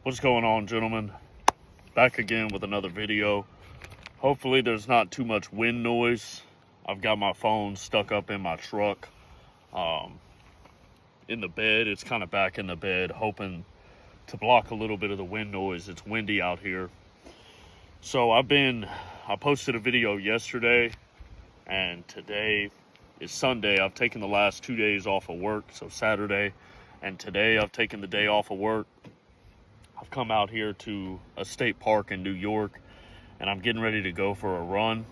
What's going on, gentlemen? Back again with another video. Hopefully there's not too much wind noise. I've got my phone stuck up in my truck, in the bed. It's kind of back in the bed, hoping to block a little bit of the wind noise. It's windy out here. So I posted a video yesterday, and today is Sunday. I've taken the last 2 days off of work, so Saturday and today I've taken the day off of work. I've come out here to a state park in New York, and I'm getting ready to go for a run.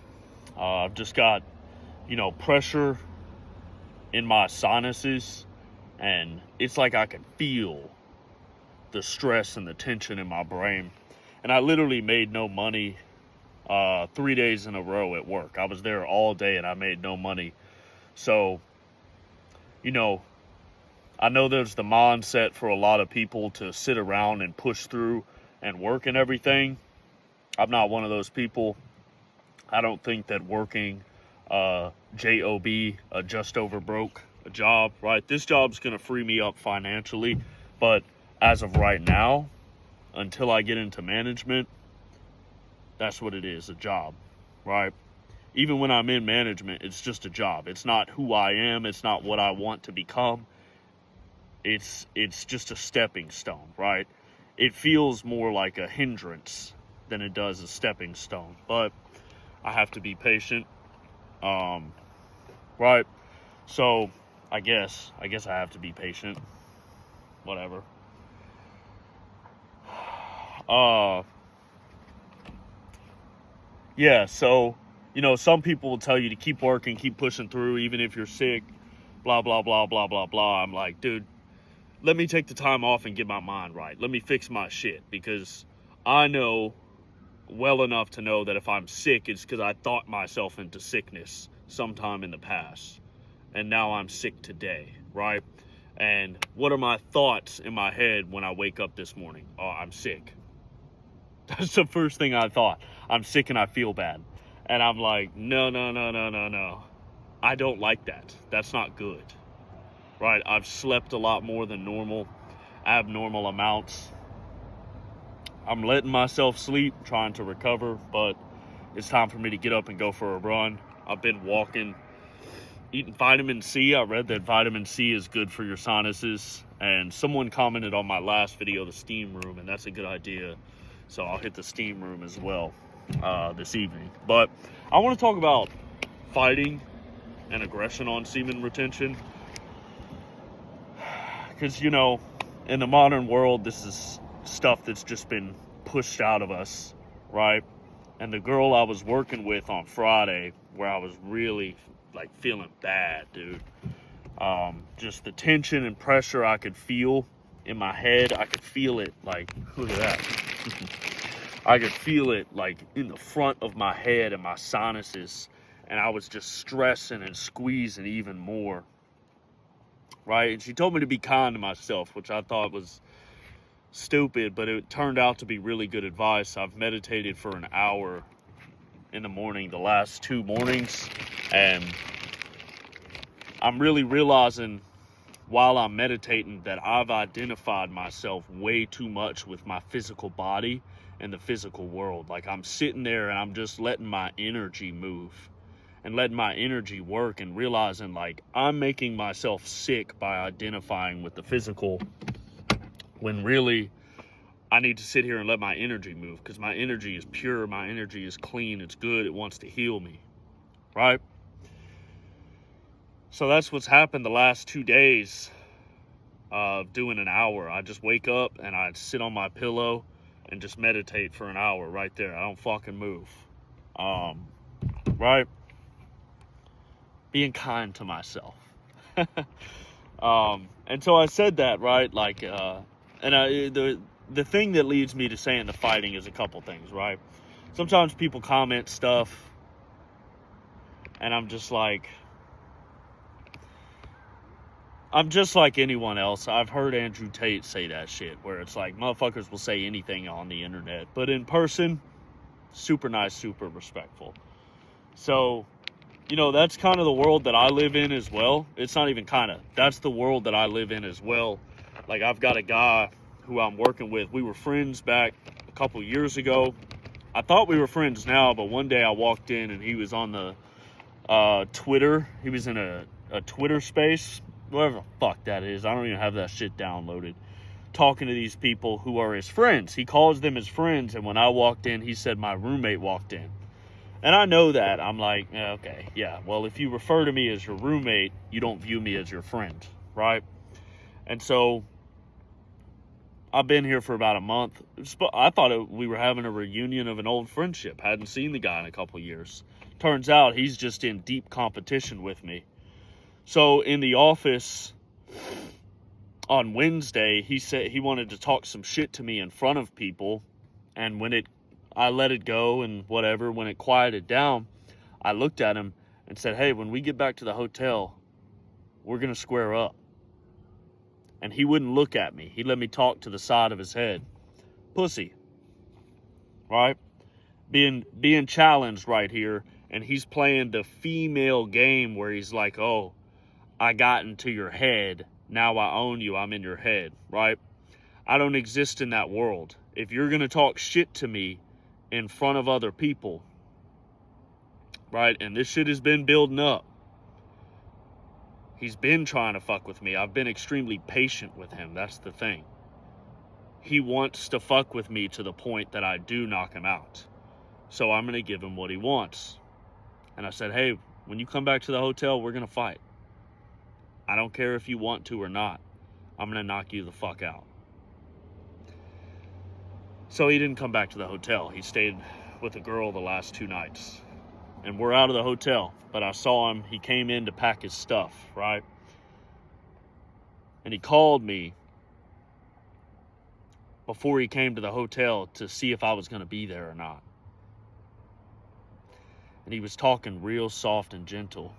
I've just got, pressure in my sinuses, and it's like I can feel the stress and the tension in my brain. And I literally made no money 3 days in a row at work. I was there all day and I made no money. So, I know there's the mindset for a lot of people to sit around and push through and work and everything. I'm not one of those people. I don't think that working J-O-B, just over broke, a job, right? This job's going to free me up financially. But as of right now, until I get into management, that's what it is, a job, right? Even when I'm in management, it's just a job. It's not who I am. It's not what I want to become. It's just a stepping stone, right? It feels more like a hindrance than it does a stepping stone. But I have to be patient, right? So I guess I have to be patient. Whatever. Yeah, so, some people will tell you to keep working, keep pushing through, even if you're sick, blah, blah, blah, blah, blah, blah. I'm like, dude, let me take the time off and get my mind right. Let me fix my shit, because I know well enough to know that if I'm sick, it's because I thought myself into sickness sometime in the past. And now I'm sick today, right? And what are my thoughts in my head when I wake up this morning? Oh, I'm sick. That's the first thing I thought. I'm sick and I feel bad. And I'm like, no. I don't like that. That's not good. Right? I've slept a lot more than normal, abnormal amounts. I'm letting myself sleep, trying to recover, but it's time for me to get up and go for a run. I've been walking, eating vitamin C. I read that vitamin C is good for your sinuses. And someone commented on my last video, the steam room, and that's a good idea. So I'll hit the steam room as well this evening. But I want to talk about fighting and aggression on semen retention. Because, in the modern world, this is stuff that's just been pushed out of us, right? And the girl I was working with on Friday, where I was really, feeling bad, dude. Just the tension and pressure I could feel in my head. I could feel it, look at that. I could feel it, in the front of my head and my sinuses. And I was just stressing and squeezing even more. Right? And she told me to be kind to myself, which I thought was stupid, but it turned out to be really good advice. I've meditated for an hour in the morning, the last 2 mornings, and I'm really realizing while I'm meditating that I've identified myself way too much with my physical body and the physical world. I'm sitting there and I'm just letting my energy move and letting my energy work, and realizing I'm making myself sick by identifying with the physical, when really I need to sit here and let my energy move, because my energy is pure, my energy is clean, it's good, it wants to heal me, right? So that's what's happened the last 2 days of doing an hour. I just wake up and I sit on my pillow and just meditate for an hour right there. I don't fucking move. Right? Being kind to myself. And so I said that, right? The thing that leads me to saying the fighting is a couple things, right? Sometimes people comment stuff and I'm just like anyone else. I've heard Andrew Tate say that shit, where it's motherfuckers will say anything on the internet, but in person, super nice, super respectful. So, that's kind of the world that I live in as well. It's not even kind of. That's the world that I live in as well. I've got a guy who I'm working with, we were friends back a couple years ago. I thought we were friends now, but one day I walked in and he was on the Twitter. He was in a Twitter space, whatever the fuck that is. I don't even have that shit downloaded. Talking to these people who are his friends. He calls them his friends, and when I walked in, he said my roommate walked in. And I know that. I'm like, okay, yeah, well, if you refer to me as your roommate, you don't view me as your friend, right? And so I've been here for about a month. I thought we were having a reunion of an old friendship. Hadn't seen the guy in a couple years. Turns out he's just in deep competition with me. So in the office on Wednesday, he said he wanted to talk some shit to me in front of people. And when I let it go and whatever, when it quieted down, I looked at him and said, hey, when we get back to the hotel, we're going to square up. And he wouldn't look at me. He let me talk to the side of his head. Pussy. Right? Being challenged right here. And he's playing the female game where he's like, oh, I got into your head. Now I own you. I'm in your head. Right? I don't exist in that world. If you're going to talk shit to me in front of other people, right? And this shit has been building up. He's been trying to fuck with me. I've been extremely patient with him. That's the thing. He wants to fuck with me to the point that I do knock him out. So I'm going to give him what he wants. And I said, hey, when you come back to the hotel, we're going to fight. I don't care if you want to or not. I'm going to knock you the fuck out. So he didn't come back to the hotel. He stayed with a girl the last 2 nights. And we're out of the hotel, but I saw him. He came in to pack his stuff, right? And he called me before he came to the hotel to see if I was going to be there or not. And he was talking real soft and gentle.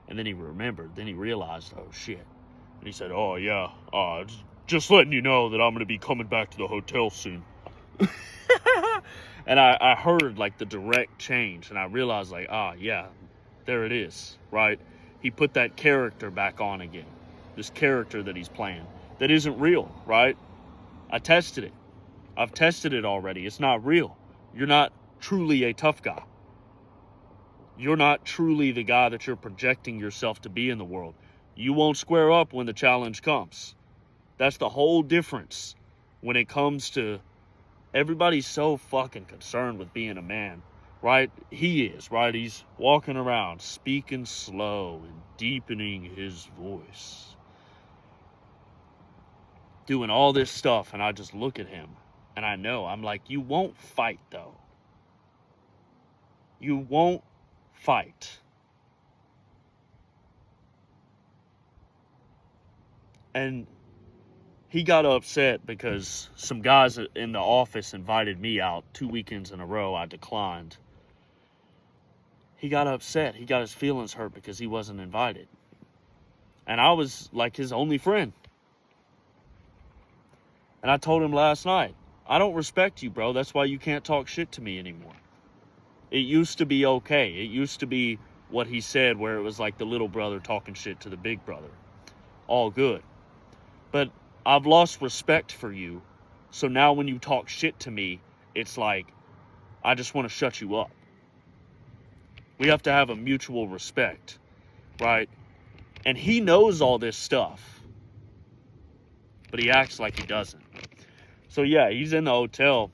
And then he remembered. Then he realized, oh, shit. And he said, oh, yeah, just letting you know that I'm going to be coming back to the hotel soon. And I heard like the direct change, and I realized like, yeah, there it is, right? He put that character back on again. This character that he's playing that isn't real, right? I tested it. I've tested it already. It's not real. You're not truly a tough guy. You're not truly the guy that you're projecting yourself to be in the world. You won't square up when the challenge comes. That's the whole difference when it comes to everybody's so fucking concerned with being a man, right? He is, right? He's walking around speaking slow and deepening his voice. Doing all this stuff, and I just look at him, and I know, I'm like, you won't fight, though. You won't fight. And he got upset because some guys in the office invited me out 2 weekends in a row. I declined. He got upset. He got his feelings hurt because he wasn't invited. And I was like his only friend. And I told him last night, I don't respect you, bro. That's why you can't talk shit to me anymore. It used to be okay. It used to be what he said, where it was like the little brother talking shit to the big brother. All good. But I've lost respect for you. So now when you talk shit to me, it's like, I just want to shut you up. We have to have a mutual respect, right? And he knows all this stuff, but he acts like he doesn't. So yeah, he's in the hotel.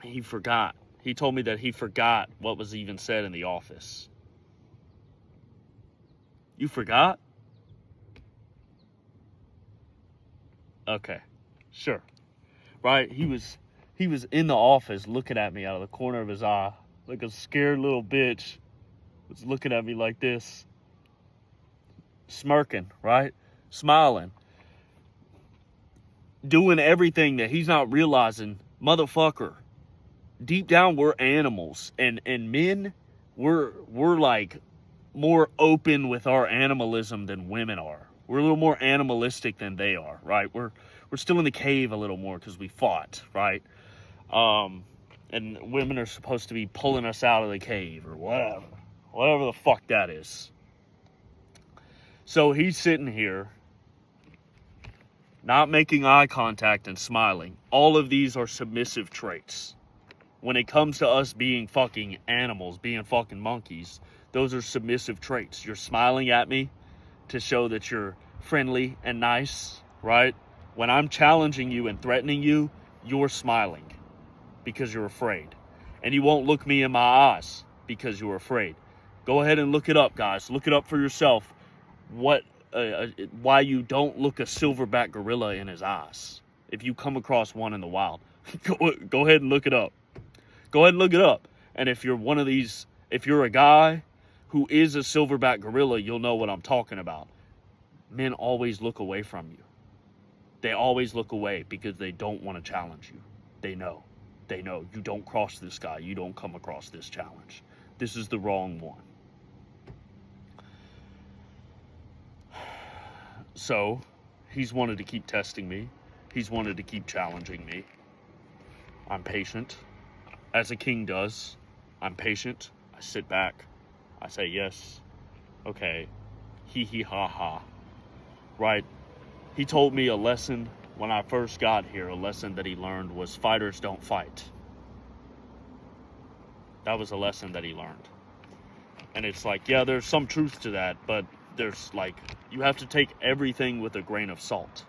He forgot. He told me that he forgot what was even said in the office. You forgot? Okay, sure. Right? He was in the office looking at me out of the corner of his eye, like a scared little bitch. Was looking at me like this, smirking, right? Smiling. Doing everything that he's not realizing. Motherfucker. Deep down, we're animals. And men, we're like more open with our animalism than women are. We're a little more animalistic than they are, right? We're still in the cave a little more because we fought, right? And women are supposed to be pulling us out of the cave or whatever the fuck that is. So he's sitting here not making eye contact and smiling. All of these are submissive traits. When it comes to us being fucking animals, being fucking monkeys, those are submissive traits. You're smiling at me to show that you're friendly and nice, right? When I'm challenging you and threatening you, you're smiling because you're afraid. And you won't look me in my eyes because you're afraid. Go ahead and look it up, guys. Look it up for yourself. Why you don't look a silverback gorilla in his eyes if you come across one in the wild. Go ahead and look it up. Go ahead and look it up. And if you're one of these, if you're a guy who is a silverback gorilla, you'll know what I'm talking about. Men always look away from you. They always look away because they don't want to challenge you. They know. They know. You don't cross this guy. You don't come across this challenge. This is the wrong one. So, he's wanted to keep testing me. He's wanted to keep challenging me. I'm patient. As a king does. I'm patient. I sit back. I say yes. Okay. Hee hee ha ha. Right? He told me a lesson when I first got here. A lesson that he learned was fighters don't fight. That was a lesson that he learned. And it's like, yeah, there's some truth to that, but there's like, you have to take everything with a grain of salt.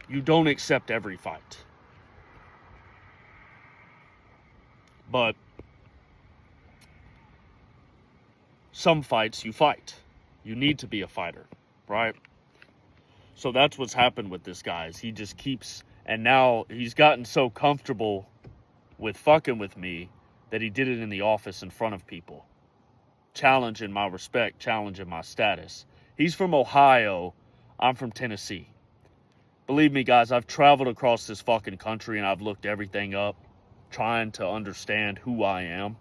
You don't accept every fight. But some fights you fight. You need to be a fighter, right? So that's what's happened with this guy. Is he just keeps, and now he's gotten so comfortable with fucking with me that he did it in the office in front of people. Challenging my respect, challenging my status. He's from Ohio. I'm from Tennessee. Believe me, guys, I've traveled across this fucking country and I've looked everything up, trying to understand who I am.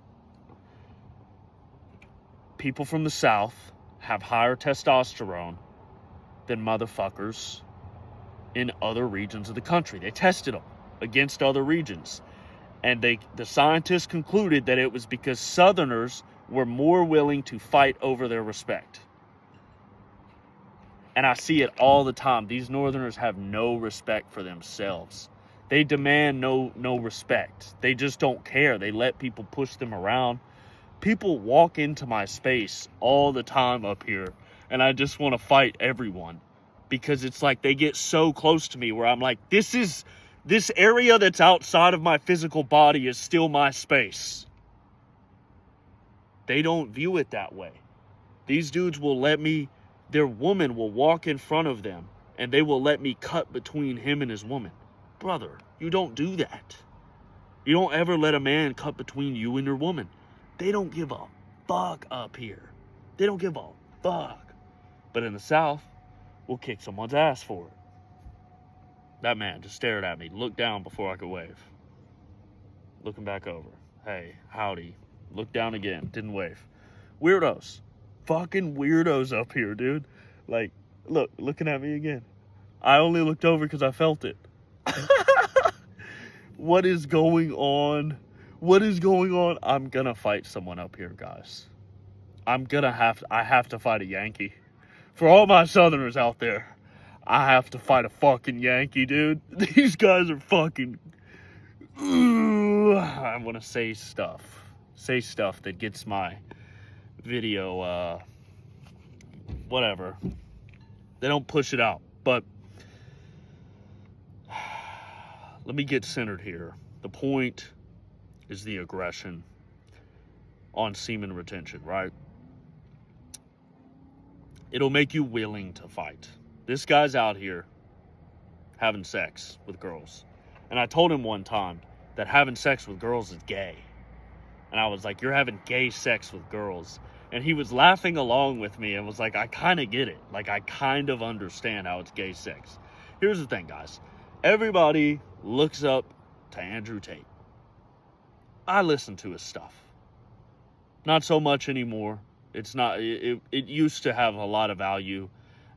People from the South have higher testosterone than motherfuckers in other regions of the country. They tested them against other regions. And the scientists concluded that it was because Southerners were more willing to fight over their respect. And I see it all the time. These Northerners have no respect for themselves. They demand no respect. They just don't care. They let people push them around. People walk into my space all the time up here, and I just want to fight everyone. Because it's like they get so close to me where I'm like, this area that's outside of my physical body is still my space. They don't view it that way. These dudes will let me, their woman will walk in front of them, and they will let me cut between him and his woman. Brother, you don't do that. You don't ever let a man cut between you and your woman. They don't give a fuck up here. They don't give a fuck. But in the South, we'll kick someone's ass for it. That man just stared at me, looked down before I could wave. Looking back over. Hey, howdy. Looked down again, didn't wave. Weirdos. Fucking weirdos up here, dude. Like, looking at me again. I only looked over because I felt it. What is going on? What is going on? I'm gonna fight someone up here, guys. I have to fight a Yankee. For all my Southerners out there, I have to fight a fucking Yankee, dude. These guys are fucking... I want to say stuff that gets my video, whatever. They don't push it out, but let me get centered here. The point is the aggression on semen retention, right? It'll make you willing to fight. This guy's out here having sex with girls. And I told him one time that having sex with girls is gay. And I was like, you're having gay sex with girls. And he was laughing along with me and was like, I kind of get it. Like, I kind of understand how it's gay sex. Here's the thing, guys. Everybody looks up to Andrew Tate. I listen to his stuff. Not so much anymore. It used to have a lot of value.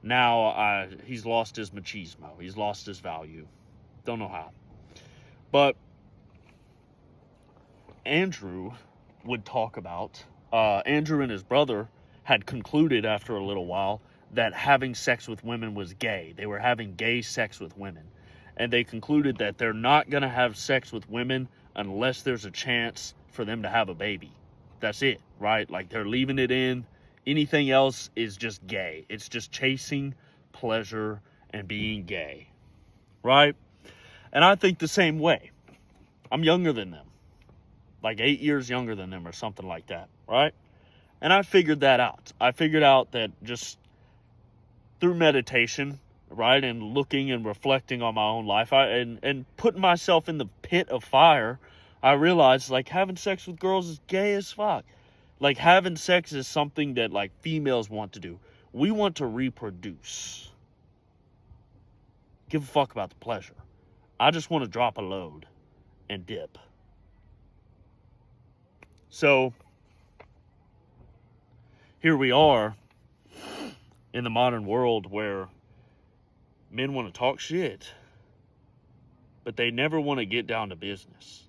Now, he's lost his machismo. He's lost his value. Don't know how. But Andrew would talk about, Andrew and his brother had concluded after a little while that having sex with women was gay. They were having gay sex with women. And they concluded that they're not going to have sex with women unless there's a chance for them to have a baby. That's it, right? Like, they're leaving it in. Anything else is just gay. It's just chasing pleasure and being gay, right? And I think the same way. I'm younger than them, like 8 years younger than them or something like that, right? And I figured that out. I figured out that just through meditation, right, and looking and reflecting on my own life, and putting myself in the pit of fire, I realized, like, having sex with girls is gay as fuck. Like, having sex is something that, like, females want to do. We want to reproduce. Give a fuck about the pleasure. I just want to drop a load and dip. So, here we are in the modern world where men want to talk shit, but they never want to get down to business.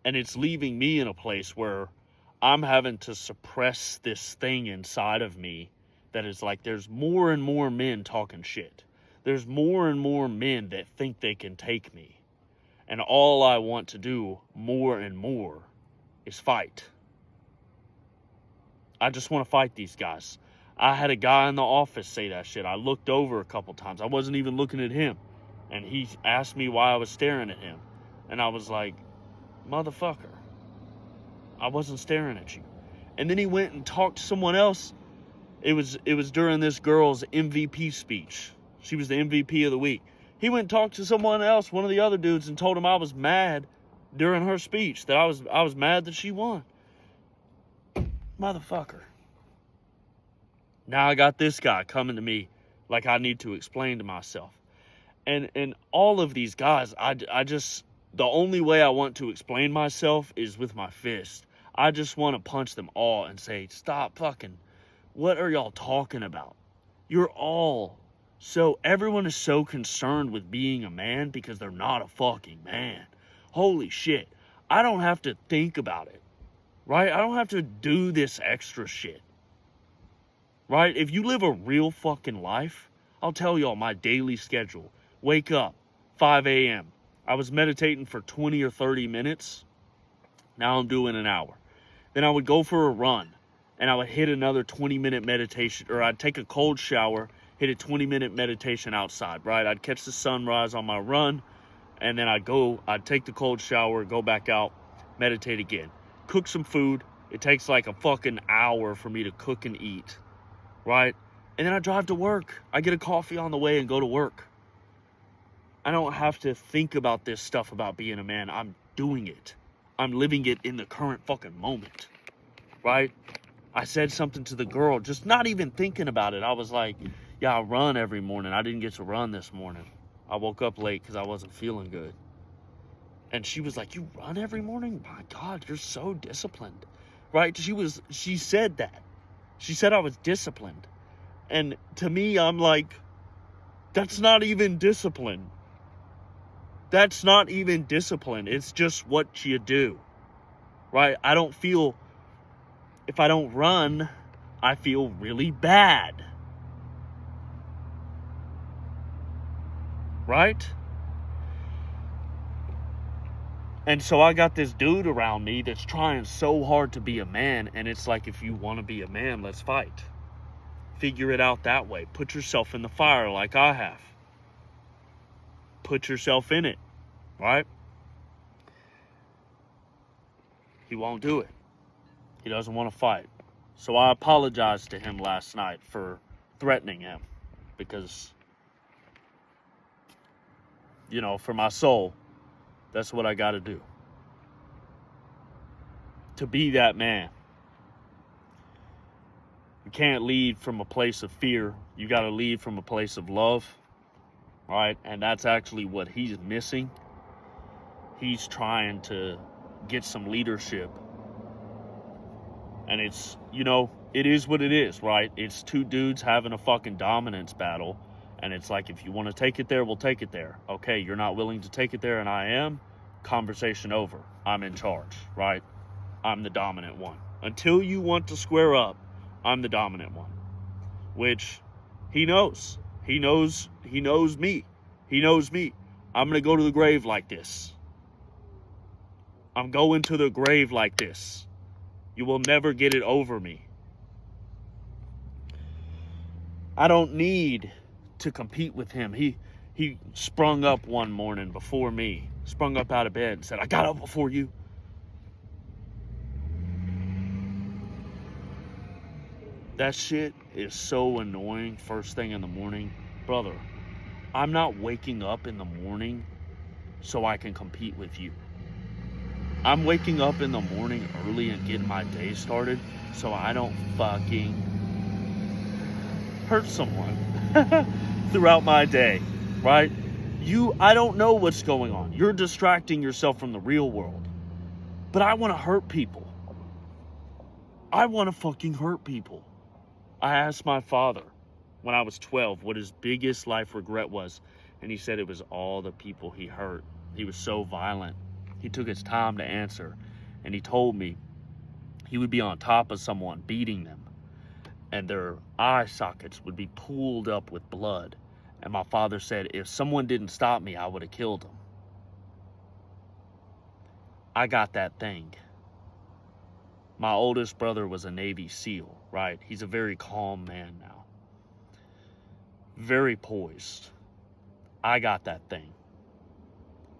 And it's leaving me in a place where I'm having to suppress this thing inside of me that is like, there's more and more men talking shit. There's more and more men that think they can take me. And all I want to do more and more is fight. I just want to fight these guys. I had a guy in the office say that shit. I looked over a couple times. I wasn't even looking at him. And he asked me why I was staring at him. And I was like, motherfucker, I wasn't staring at you. And then he went and talked to someone else. It was during this girl's MVP speech. She was the MVP of the week. He went and talked to someone else, one of the other dudes, and told him I was mad during her speech, that I was mad that she won. Motherfucker. Now I got this guy coming to me like I need to explain to myself. And all of these guys, I just, the only way I want to explain myself is with my fist. I just want to punch them all and say, stop fucking, what are y'all talking about? You're all everyone is so concerned with being a man because they're not a fucking man. Holy shit. I don't have to think about it, right? I don't have to do this extra shit, right? If you live a real fucking life, I'll tell y'all my daily schedule. Wake up, 5 a.m. I was meditating for 20 or 30 minutes. Now I'm doing an hour. Then I would go for a run, and I would hit another 20-minute meditation, or I'd take a cold shower, hit a 20-minute meditation outside, right? I'd catch the sunrise on my run, and then I'd take the cold shower, go back out, meditate again. Cook some food. It takes like a fucking hour for me to cook and eat, right? And then I drive to work. I get a coffee on the way and go to work. I don't have to think about this stuff about being a man. I'm doing it. I'm living it in the current fucking moment, right? I said something to the girl, just not even thinking about it. I was like, yeah, I run every morning. I didn't get to run this morning. I woke up late because I wasn't feeling good. And she was like, you run every morning? My God, you're so disciplined, right? She said that. She said I was disciplined. And to me, I'm like, that's not even discipline. That's not even discipline. It's just what you do, right? If I don't run, I feel really bad. Right? And so I got this dude around me that's trying so hard to be a man, and it's like, if you want to be a man, let's fight. Figure it out that way. Put yourself in the fire like I have. Put yourself in it, right? He won't do it. He doesn't want to fight. So I apologized to him last night for threatening him, because, for my soul, that's what I got to do. To be that man. You can't lead from a place of fear. You got to lead from a place of love, right? And that's actually what he's missing. He's trying to get some leadership. And it's, it is what it is, right? It's two dudes having a fucking dominance battle. And it's like, if you want to take it there, we'll take it there. Okay, you're not willing to take it there, and I am. Conversation over. I'm in charge, right? I'm the dominant one. Until you want to square up, I'm the dominant one, which he knows. He knows me. He knows me. I'm going to go to the grave like this. I'm going to the grave like this. You will never get it over me. I don't need to compete with him. He sprung up one morning before me. Sprung up out of bed and said, I got up before you. That shit is so annoying first thing in the morning. Brother, I'm not waking up in the morning so I can compete with you. I'm waking up in the morning early and getting my day started so I don't fucking hurt someone throughout my day, right? I don't know what's going on. You're distracting yourself from the real world. But I want to hurt people. I want to fucking hurt people. I asked my father when I was 12 what his biggest life regret was, and he said it was all the people he hurt. He was so violent. He took his time to answer, and he told me he would be on top of someone, beating them, and their eye sockets would be pulled up with blood. And my father said, if someone didn't stop me, I would have killed him. I got that thing. My oldest brother was a Navy SEAL, right? He's a very calm man now. Very poised. I got that thing.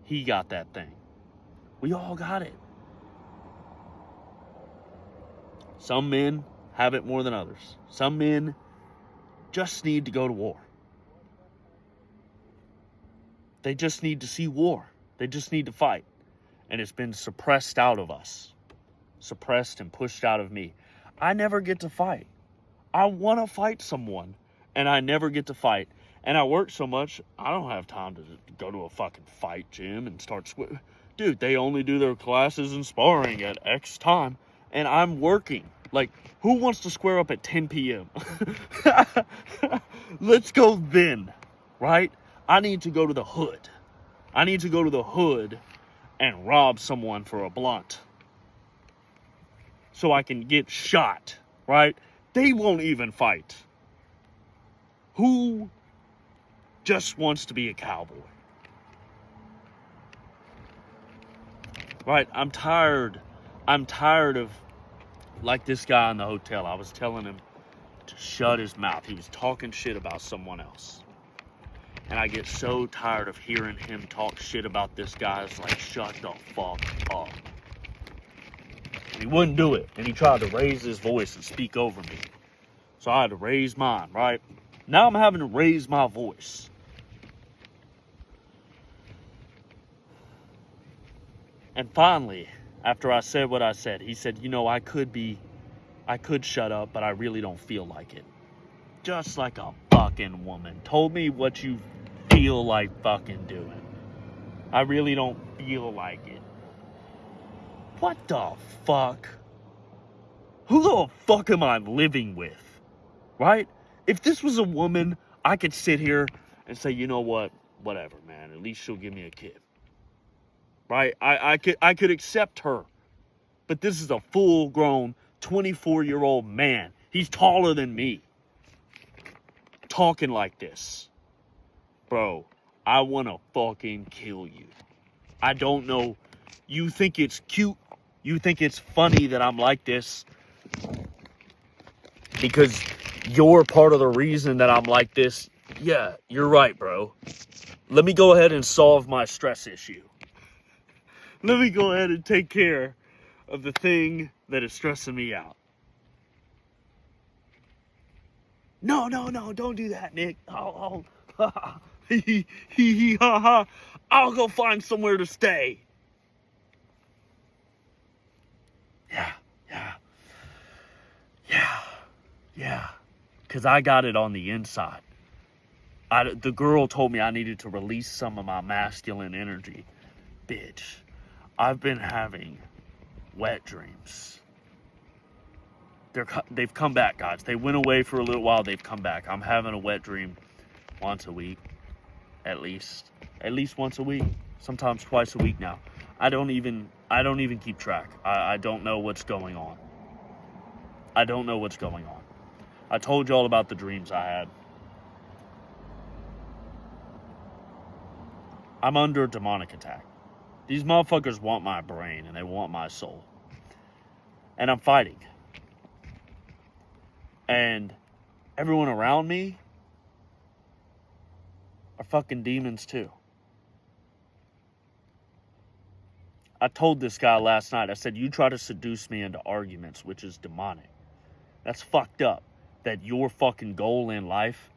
He got that thing. We all got it. Some men have it more than others. Some men just need to go to war. They just need to see war. They just need to fight. And it's been suppressed out of us. Suppressed and pushed out of me. I never get to fight. I want to fight someone, and I never get to fight. And I work so much, I don't have time to go to a fucking fight gym and start Dude, they only do their classes and sparring at X time, and I'm working. Like, who wants to square up at 10 p.m.? Let's go then, right? I need to go to the hood. I need to go to the hood and rob someone for a blunt so I can get shot, right? They won't even fight. Who just wants to be a cowboy? Right? I'm tired of, like this guy in the hotel. I was telling him to shut his mouth. He was talking shit about someone else. And I get so tired of hearing him talk shit about this guy. It's like, shut the fuck up. And he wouldn't do it. And he tried to raise his voice and speak over me. So I had to raise mine, right? Now I'm having to raise my voice. And finally, after I said what I said, he said, I could shut up, but I really don't feel like it. Just like a fucking woman. Told me what you feel like fucking doing. I really don't feel like it. What the fuck? Who the fuck am I living with? Right? If this was a woman, I could sit here and say, you know what? Whatever, man. At least she'll give me a kid. Right? I could accept her. But this is a full-grown 24-year-old man. He's taller than me. Talking like this. Bro, I want to fucking kill you. I don't know. You think it's cute? You think it's funny that I'm like this? Because you're part of the reason that I'm like this? Yeah, you're right, bro. Let me go ahead and solve my stress issue. Let me go ahead and take care of the thing that is stressing me out. No, don't do that, Nick. I'll I'll go find somewhere to stay. Yeah. Because I got it on the inside. The girl told me I needed to release some of my masculine energy. Bitch, I've been having wet dreams. They've come back, guys. They went away for a little while. They've come back. I'm having a wet dream once a week, at least once a week. Sometimes twice a week now. I don't even keep track. I don't know what's going on. I don't know what's going on. I told y'all about the dreams I had. I'm under demonic attack. These motherfuckers want my brain and they want my soul. And I'm fighting. And everyone around me are fucking demons too. I told this guy last night, I said, you try to seduce me into arguments, which is demonic. That's fucked up. That your fucking goal in life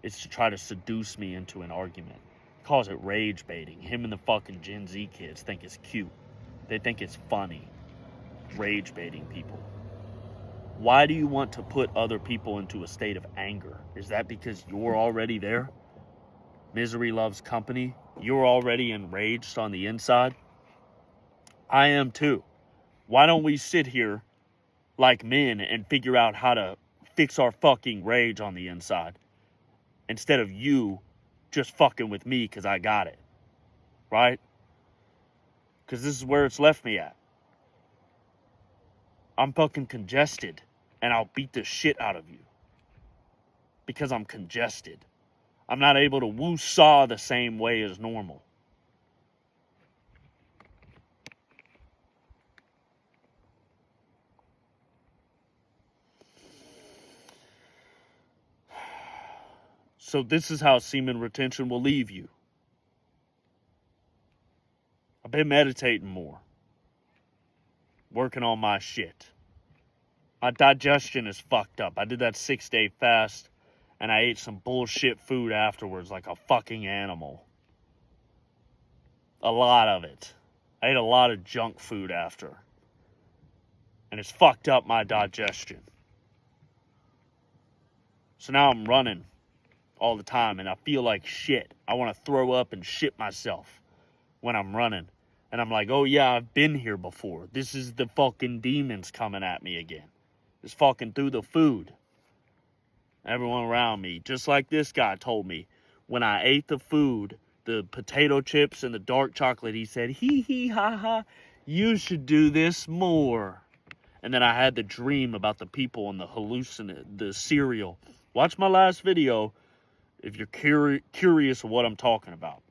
is to try to seduce me into an argument. Calls it rage baiting. Him and the fucking Gen Z kids think it's cute. They think it's funny. Rage baiting people. Why do you want to put other people into a state of anger? Is that because you're already there? Misery loves company. You're already enraged on the inside. I am too. Why don't we sit here like men and figure out how to fix our fucking rage on the inside instead of you just fucking with me because I got it, right? Because this is where it's left me at. I'm fucking congested and I'll beat the shit out of you because I'm congested. I'm not able to woo-saw the same way as normal. So this is how semen retention will leave you. I've been meditating more. Working on my shit. My digestion is fucked up. I did that 6-day fast and I ate some bullshit food afterwards like a fucking animal. A lot of it. I ate a lot of junk food after. And it's fucked up my digestion. So now I'm running all the time and I feel like shit. I want to throw up and shit myself when I'm running. And I'm like, oh yeah, I've been here before. This is the fucking demons coming at me again. It's fucking through the food. Everyone around me, just like this guy told me, when I ate the food, the potato chips and the dark chocolate, he said, hee hee ha ha, you should do this more. And then I had the dream about the people and the cereal. Watch my last video if you're curious of what I'm talking about.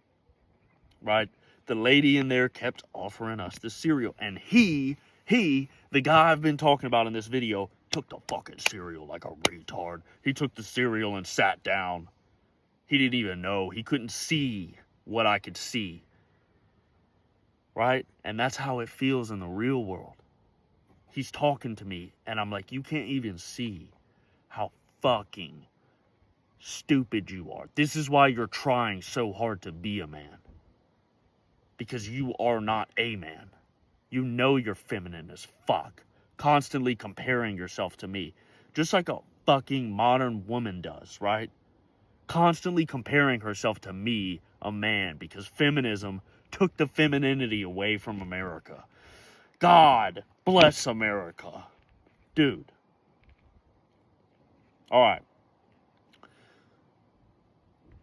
Right? The lady in there kept offering us the cereal. And he, the guy I've been talking about in this video, took the fucking cereal like a retard. He took the cereal and sat down. He didn't even know. He couldn't see what I could see. Right? And that's how it feels in the real world. He's talking to me, and I'm like, you can't even see how fucking stupid you are. This is why you're trying so hard to be a man. Because you are not a man. You know you're feminine as fuck. Constantly comparing yourself to me. Just like a fucking modern woman does, right? Constantly comparing herself to me, a man, because feminism took the femininity away from America. God bless America. Dude. Alright.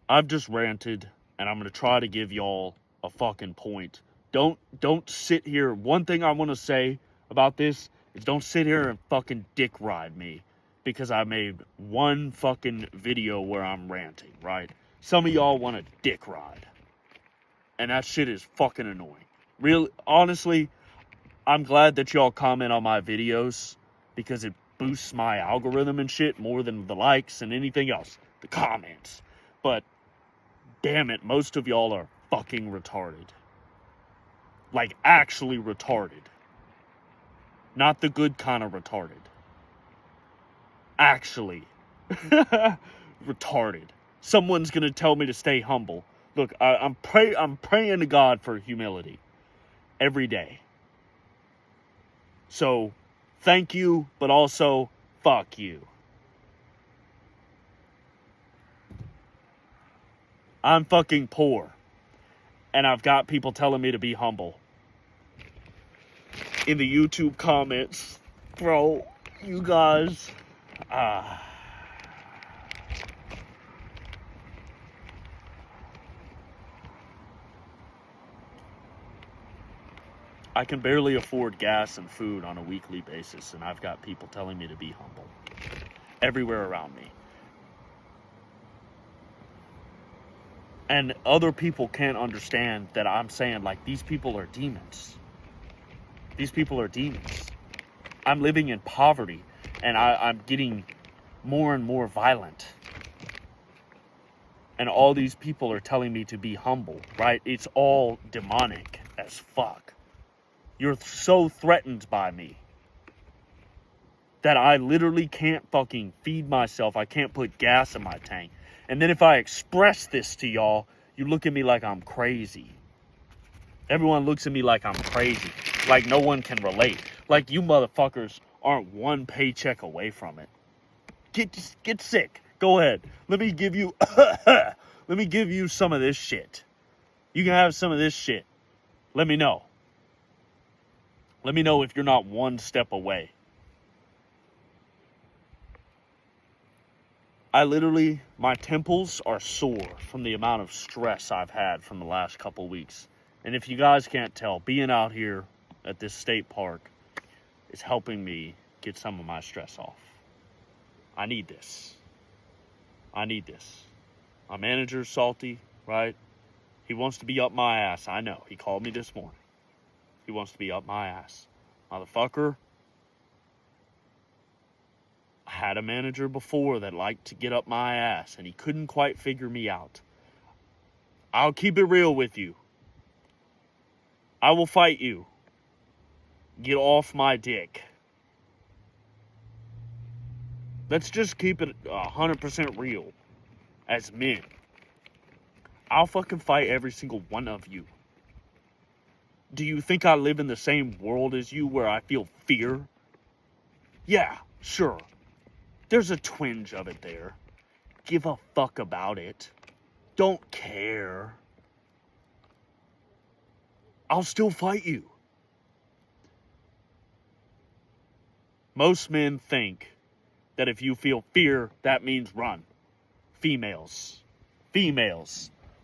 I've just ranted, and I'm going to try to give y'all a fucking point. Don't sit here. One thing I want to say about this is don't sit here and fucking dick ride me because I made one fucking video where I'm ranting, right? Some of y'all want a dick ride. And that shit is fucking annoying. Really, honestly, I'm glad that y'all comment on my videos because it boosts my algorithm and shit more than the likes and anything else. The comments. But, damn it, most of y'all are fucking retarded. Like, actually retarded. Not the good kind of retarded. Actually. Retarded. Someone's gonna tell me to stay humble. Look, I'm praying to God for humility. Every day. So, thank you, but also, fuck you. I'm fucking poor. And I've got people telling me to be humble. In the YouTube comments, bro, you guys, I can barely afford gas and food on a weekly basis, and I've got people telling me to be humble. everywhere around me. And other people can't understand that I'm saying, like, these people are demons. These people are demons. I'm living in poverty, and I'm getting more and more violent. And all these people are telling me to be humble, right? It's all demonic as fuck. You're so threatened by me that I literally can't fucking feed myself. I can't put gas in my tank. And then if I express this to y'all, you look at me like I'm crazy. Everyone looks at me like I'm crazy. Like no one can relate. Like you motherfuckers aren't one paycheck away from it. Get sick. Go ahead. Let me give you some of this shit. You can have some of this shit. Let me know. Let me know if you're not one step away. My temples are sore from the amount of stress I've had from the last couple weeks. And if you guys can't tell, being out here at this state park is helping me get some of my stress off. I need this. My manager's salty, right? He wants to be up my ass. I know. He called me this morning. He wants to be up my ass. Motherfucker. I had a manager before that liked to get up my ass, and he couldn't quite figure me out. I'll keep it real with you. I will fight you. Get off my dick. Let's just keep it 100% real as men. I'll fucking fight every single one of you. Do you think I live in the same world as you where I feel fear? Yeah, sure. There's a twinge of it there. Give a fuck about it. Don't care. I'll still fight you. Most men think that if you feel fear, that means run. Females,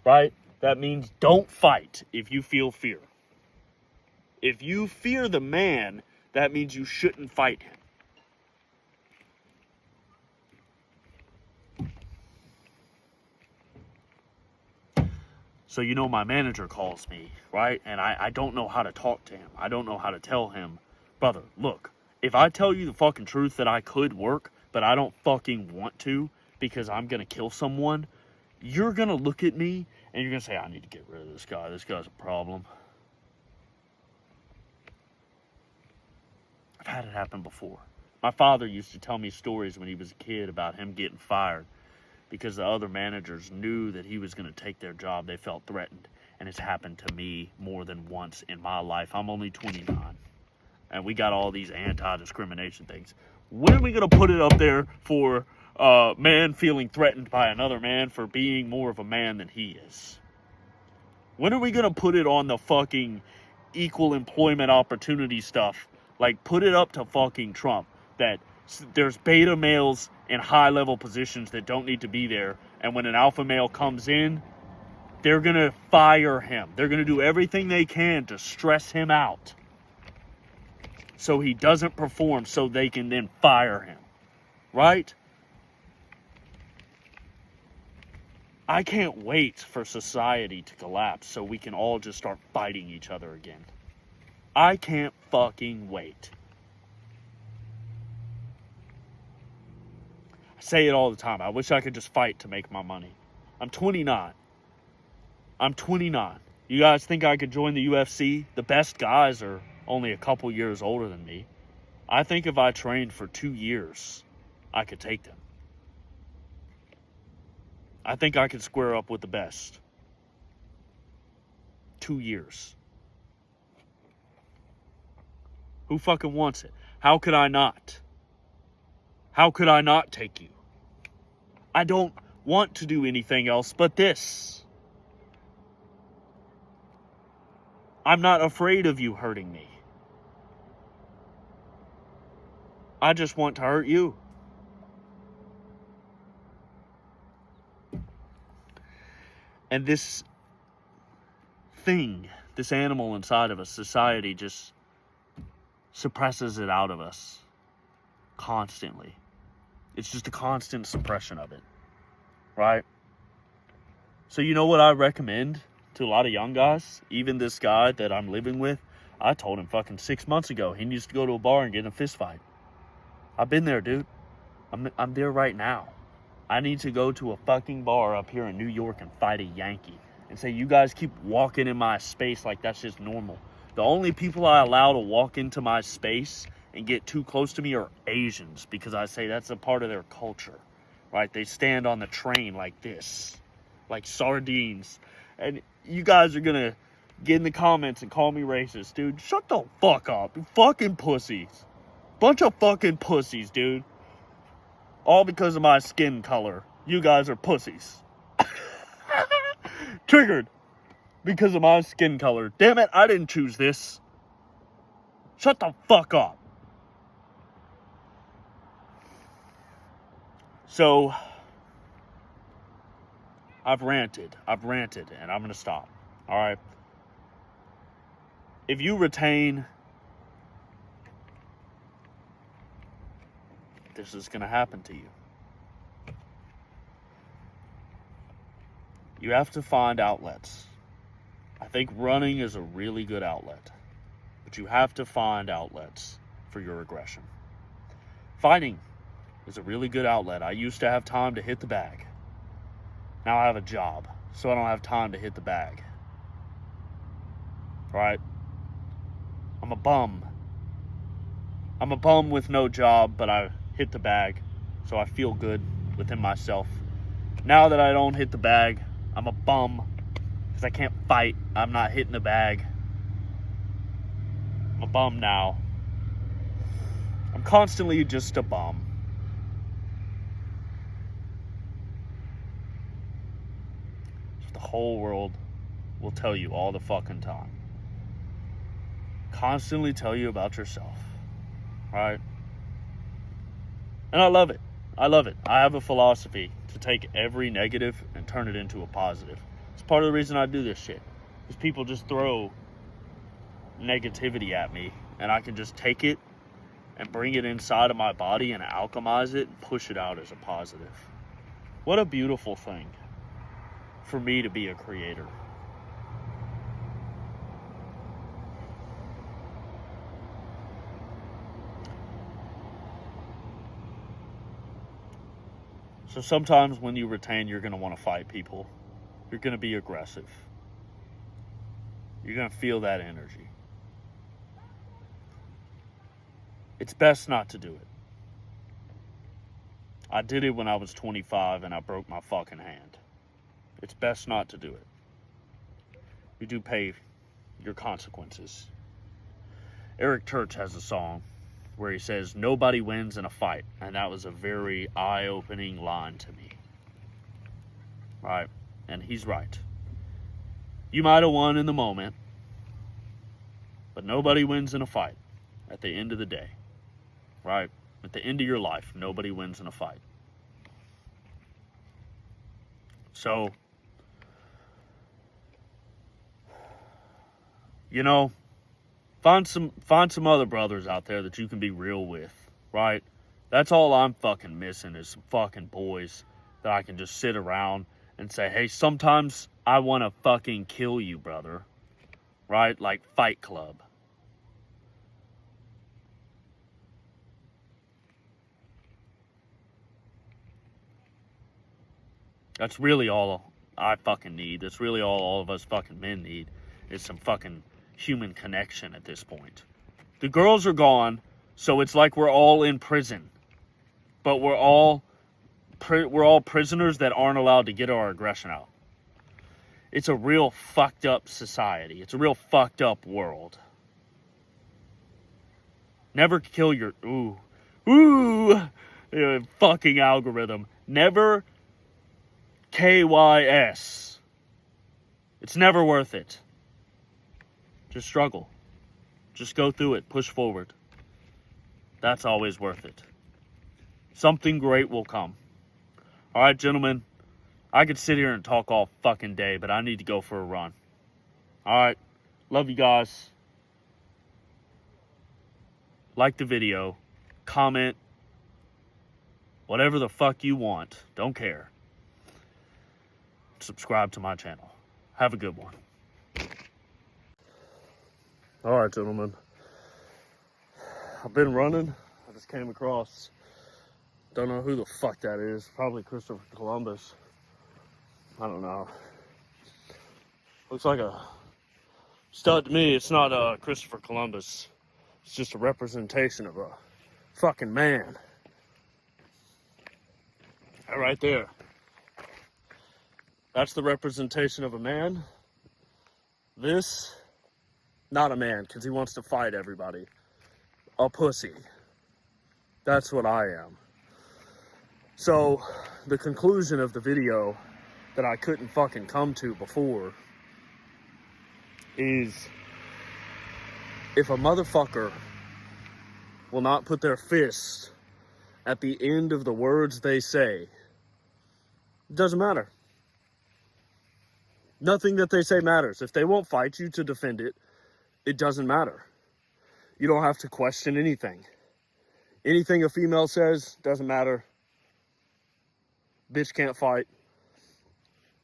right? That means don't fight if you feel fear. If you fear the man, that means you shouldn't fight him. So my manager calls me, right? And I don't know how to talk to him. I don't know how to tell him, brother, look, if I tell you the fucking truth that I could work, but I don't fucking want to because I'm going to kill someone, you're going to look at me and you're going to say, I need to get rid of this guy. This guy's a problem. I've had it happen before. My father used to tell me stories when he was a kid about him getting fired because the other managers knew that he was going to take their job. They felt threatened. And it's happened to me more than once in my life. I'm only 29. And we got all these anti-discrimination things. When are we going to put it up there for a man feeling threatened by another man for being more of a man than he is? When are we going to put it on the fucking equal employment opportunity stuff? Like, put it up to fucking Trump that there's beta males in high-level positions that don't need to be there. And when an alpha male comes in, they're going to fire him. They're going to do everything they can to stress him out so he doesn't perform so they can then fire him. Right? I can't wait for society to collapse so we can all just start fighting each other again. I can't fucking wait. I say it all the time. I wish I could just fight to make my money. I'm 29. You guys think I could join the UFC? The best guys are only a couple years older than me. I think if I trained for 2 years, I could take them. I think I could square up with the best. 2 years. Who fucking wants it? How could I not? How could I not take you? I don't want to do anything else but this. I'm not afraid of you hurting me. I just want to hurt you. And this thing, this animal inside of us, society just suppresses it out of us constantly. It's just a constant suppression of it, right? So you know what I recommend to a lot of young guys? Even this guy that I'm living with, I told him fucking 6 months ago he needs to go to a bar and get in a fist fight. I've been there, dude. I'm there right now. I need to go to a fucking bar up here in New York and fight a Yankee and say, you guys keep walking in my space like that's just normal. The only people I allow to walk into my space and get too close to me are Asians, because I say that's a part of their culture, right? They stand on the train like this, like sardines. And you guys are going to get in the comments and call me racist, dude. Shut the fuck up, you fucking pussies. Bunch of fucking pussies, dude. All because of my skin color. You guys are pussies. Triggered. Because of my skin color. Damn it, I didn't choose this. Shut the fuck up. So, I've ranted, and I'm going to stop. Alright? If you retain, this is going to happen to you. You have to find outlets. I think running is a really good outlet. But you have to find outlets for your aggression. Fighting is a really good outlet. I used to have time to hit the bag. Now I have a job, so I don't have time to hit the bag. Right? I'm a bum. I'm a bum with no job, but I hit the bag, so I feel good within myself. Now that I don't hit the bag, I'm a bum, because I can't fight. I'm not hitting the bag. I'm a bum now. I'm constantly just a bum. The whole world will tell you all the fucking time. Constantly tell you about yourself. Right? And I love it. I love it. I have a philosophy to take every negative and turn it into a positive. It's part of the reason I do this shit. Because people just throw negativity at me, and I can just take it and bring it inside of my body and alchemize it and push it out as a positive. What a beautiful thing for me to be a creator. So sometimes when you retain, you're going to want to fight people. You're going to be aggressive. You're going to feel that energy. It's best not to do it. I did it when I was 25 and I broke my fucking hand. It's best not to do it. You do pay your consequences. Eric Church has a song where he says, nobody wins in a fight. And that was a very eye-opening line to me. Right? And he's right. You might have won in the moment, but nobody wins in a fight at the end of the day. Right? At the end of your life, nobody wins in a fight. So, you know, find some other brothers out there that you can be real with, right? That's all I'm fucking missing is some fucking boys that I can just sit around and say, hey, sometimes I want to fucking kill you, brother. Right? Like Fight Club. That's really all I fucking need. That's really all of us fucking men need is some fucking human connection at this point. The girls are gone, so it's like we're all in prison. But we're all prisoners that aren't allowed to get our aggression out. It's a real fucked up society. It's a real fucked up world. Never kill your... fucking algorithm. Never KYS. It's never worth it. Just struggle. Just go through it. Push forward. That's always worth it. Something great will come. Alright, gentlemen. I could sit here and talk all fucking day, but I need to go for a run. Alright. Love you guys. Like the video. Comment. Whatever the fuck you want. Don't care. Subscribe to my channel. Have a good one. All right, gentlemen. I've been running. I just came across, don't know who the fuck that is. Probably Christopher Columbus. I don't know. Looks like a stud to me. It's not Christopher Columbus. It's just a representation of a fucking man. That right there. That's the representation of a man. This, not a man, because he wants to fight everybody. A pussy. That's what I am. So, the conclusion of the video that I couldn't fucking come to before is, if a motherfucker will not put their fist at the end of the words they say, it doesn't matter. Nothing that they say matters. If they won't fight you to defend it, it doesn't matter. You don't have to question anything. Anything a female says, doesn't matter. Bitch can't fight.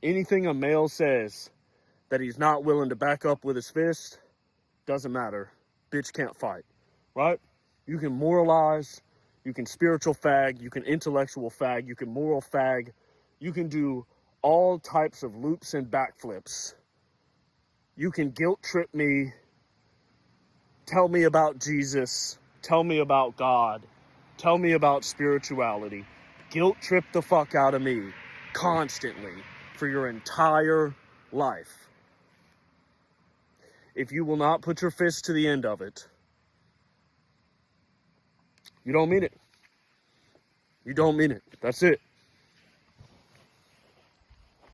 Anything a male says that he's not willing to back up with his fist, doesn't matter. Bitch can't fight. Right? You can moralize, you can spiritual fag, you can intellectual fag, you can moral fag, you can do all types of loops and backflips. You can guilt trip me, tell me about Jesus, tell me about God, tell me about spirituality, guilt trip the fuck out of me constantly for your entire life. If you will not put your fist to the end of it, you don't mean it. You don't mean it. That's it.